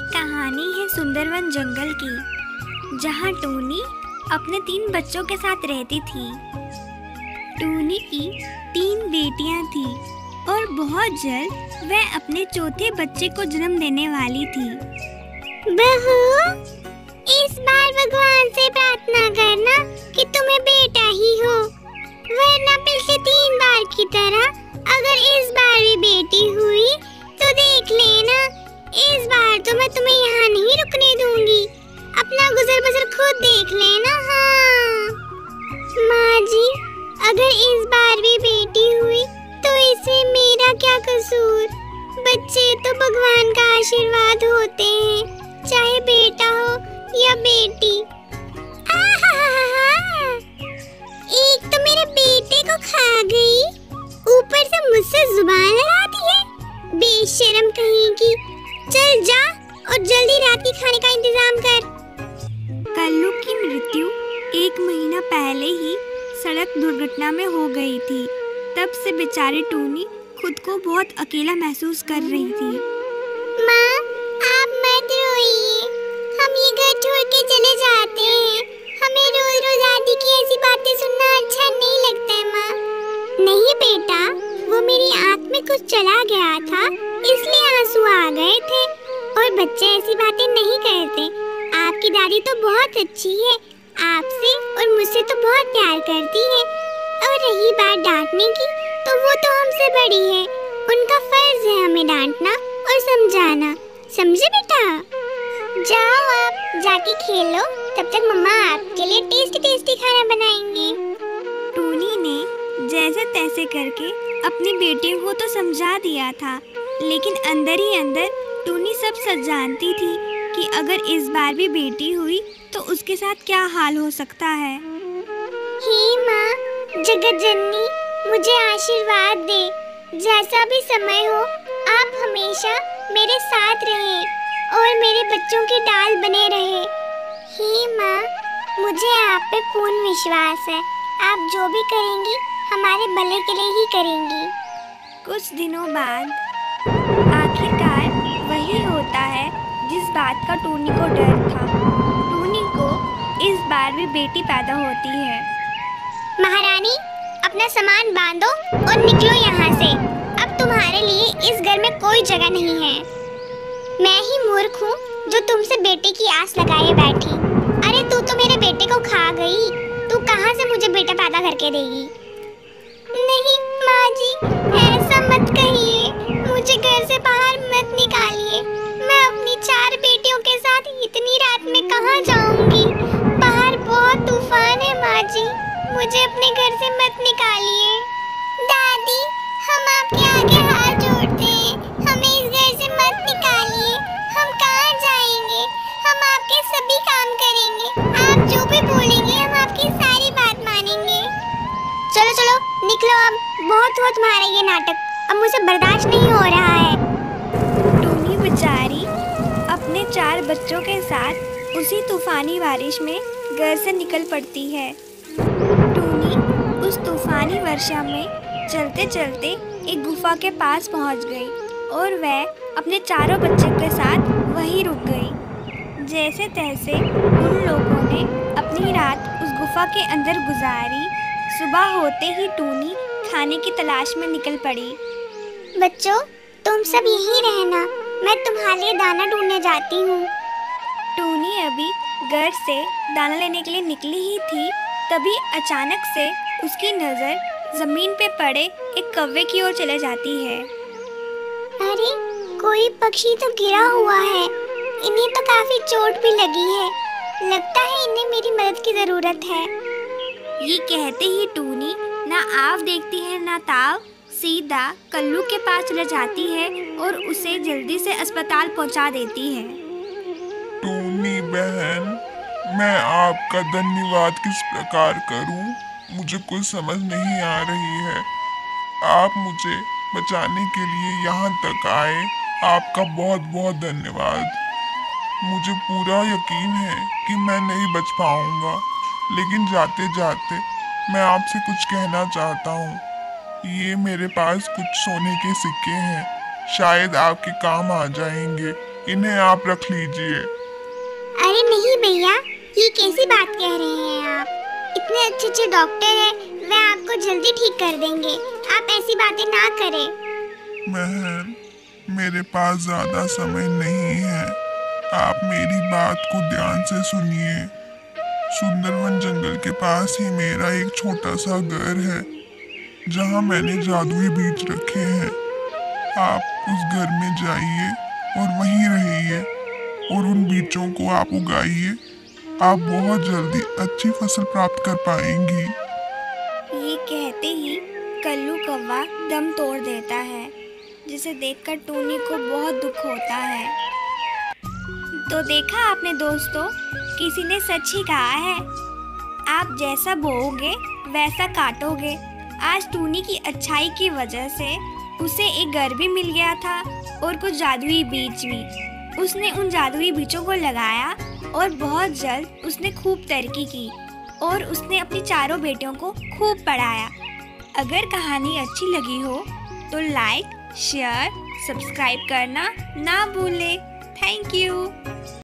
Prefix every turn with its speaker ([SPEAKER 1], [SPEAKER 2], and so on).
[SPEAKER 1] कहानी है सुंदरवन जंगल की, जहाँ टूनी अपने 3 बच्चों के साथ रहती थी। टूनी की 3 बेटियां थीं और बहुत जल्द वह अपने चौथे बच्चे को जन्म देने वाली थी।
[SPEAKER 2] बहू, इस बार भगवान से प्रार्थना करना कि तुम्हें बेटा ही हो, वरना पिछले 3 बार की तरह अगर इस बार भी बेटी हुई तो देख लेना, इस बार तो मैं तुम्हें यहाँ नहीं रुकने दूंगी। अपना गुजर बसर खुद देख लेना। हाँ माँ जी, अगर इस बार भी बेटी हुई तो इसमें मेरा क्या कसूर? बच्चे तो भगवान का आशीर्वाद होते हैं, चाहे बेटा हो या बेटी। एक तो मेरे बेटे को खा गई, ऊपर से मुझसे जुबान लड़ाती है, बेशर्म कहीं की। चल जा और जल्दी रात के खाने का इंतजाम कर।
[SPEAKER 1] कल्लू की मृत्यु 1 महीना पहले ही सड़क दुर्घटना में हो गई थी। तब से बेचारी टूनी खुद को बहुत अकेला महसूस कर रही थी।
[SPEAKER 2] माँ, आप मत रोइए, हम ये घर छोड़ के चले जाते हैं। हमें रोज रोज आदि की ऐसी बातें सुनना अच्छा नहीं लगता है माँ। नहीं बेटा, वो मेरी आँख में कुछ चला गया था, इसलिए आंसू आ गए थे। और बच्चे ऐसी बातें नहीं करते। आपकी दादी तो बहुत अच्छी है, आपसे और मुझसे तो बहुत प्यार करती है। और रही बात डांटने की, तो वो तो हमसे बड़ी है, उनका फर्ज है हमें डांटना और समझाना। समझे बेटा? जाओ आप जाके खेलो, तब तक मम्मा आपके लिए टेस्टी टेस्टी खाना बनाएंगी।
[SPEAKER 1] टूनी ने जैसे तैसे करके अपनी बेटियों को तो समझा दिया था, लेकिन अंदर ही अंदर टूनी सब सच जानती थी कि अगर इस बार भी बेटी हुई तो उसके साथ क्या हाल हो सकता है।
[SPEAKER 2] हे माँ, जगत जननी, मुझे आशीर्वाद दे। जैसा भी समय हो, आप हमेशा मेरे साथ रहें और मेरे बच्चों की डाल बने रहे। हे माँ, मुझे आप पे पूर्ण विश्वास है, आप जो भी करेंगी हमारे भले के लिए ही करेंगी।
[SPEAKER 1] कुछ दिनों बाद आखिरकार वही होता है जिस बात का टूनी को डर था। टूनी को इस बार भी बेटी पैदा होती है।
[SPEAKER 2] महारानी, अपना सामान बांधो और निकलो यहाँ से। अब तुम्हारे लिए इस घर में कोई जगह नहीं है। मैं ही मूर्ख हूँ जो तुमसे बेटे की आस लगाए बैठी। अरे तू तो मेरे बेटे को खा गई, तू कहाँ से मुझे बेटा पैदा करके देगी? नहीं माँ जी, ऐसा मत कहिए, मुझे घर से बाहर मत निकालिए। मैं अपनी 4 बेटियों के साथ इतनी रात में कहाँ जाऊंगी? बाहर बहुत तूफान है माँ जी, मुझे अपने घर से मत निकालिए। दादी, हम आपके आगे हाथ जोड़ते हैं, हमें इस घर से मत निकालिए। हम कहाँ जाएंगे? हम आपके सभी काम करेंगे, आप जो भी बोलेंगे हम आपकी सारी बात मानेंगे। चलो चलो निकलो, अब बहुत हुआ तुम्हारा ये नाटक, अब मुझे बर्दाश्त नहीं हो रहा है।
[SPEAKER 1] टूनी बेचारी अपने 4 बच्चों के साथ उसी तूफानी बारिश में घर से निकल पड़ती है। टूनी उस तूफानी वर्षा में चलते चलते एक गुफा के पास पहुंच गई और वह अपने 4 बच्चों के साथ वहीं रुक गई। जैसे तैसे उन लोगों ने अपनी रात उस गुफा के अंदर गुजारी। सुबह होते ही टूनी खाने की तलाश में निकल पड़ी।
[SPEAKER 2] बच्चों, तुम सब यहीं रहना, मैं तुम्हारे लिए दाना ढूंढने जाती हूँ।
[SPEAKER 1] टूनी अभी घर से दाना लेने के लिए निकली ही थी, तभी अचानक से उसकी नज़र जमीन पे पड़े एक कौवे की ओर चले जाती है।
[SPEAKER 2] अरे, कोई पक्षी तो गिरा हुआ है, इन्हें तो काफी चोट भी लगी है, लगता है इन्हें मेरी मदद की जरूरत है।
[SPEAKER 1] ये कहते ही टूनी ना आव देखती है ना ताव, सीधा कल्लू के पास चले जाती है और उसे जल्दी से अस्पताल पहुंचा देती है।
[SPEAKER 3] टूनी बहन, मैं आपका धन्यवाद किस प्रकार करूं, मुझे कुछ समझ नहीं आ रही है। आप मुझे बचाने के लिए यहाँ तक आए, आपका बहुत बहुत धन्यवाद। मुझे पूरा यकीन है कि मैं नहीं बच पाऊंगा, लेकिन जाते जाते मैं आपसे कुछ कहना चाहता हूँ। ये मेरे पास कुछ सोने के सिक्के हैं, शायद आपके काम आ जाएंगे। इन्हें आप रख लीजिए।
[SPEAKER 2] अरे नहीं भैया, ये कैसी बात कह रहे हैं आप? इतने अच्छे अच्छे डॉक्टर हैं, वे आपको जल्दी ठीक कर देंगे। आप ऐसी बातें ना करें।
[SPEAKER 3] बहन, मेरे पास ज्यादा समय नहीं है, आप मेरी बात को ध्यान से सुनिए। सुंदरवन जंगल के पास ही मेरा एक छोटा सा घर है, जहाँ मैंने जादुई बीज रखे हैं। आप उस घर में जाइए और वहीं रहिए और उन बीजों को आप उगाइए। आप बहुत जल्दी अच्छी फसल प्राप्त कर पाएंगी।
[SPEAKER 1] ये कहते ही कल्लू कौवा दम तोड़ देता है, जिसे देखकर टूनी को बहुत दुख होता है। तो देखा आपने दोस्तों, किसी ने सच ही कहा है, आप जैसा बोओगे वैसा काटोगे। आज टूनी की अच्छाई की वजह से उसे एक घर भी मिल गया था और कुछ जादुई बीज भी। उसने उन जादुई बीजों को लगाया और बहुत जल्द उसने खूब तरक्की की और उसने अपनी चारों बेटियों को खूब पढ़ाया। अगर कहानी अच्छी लगी हो तो लाइक, शेयर, सब्सक्राइब करना ना भूलें। Thank you.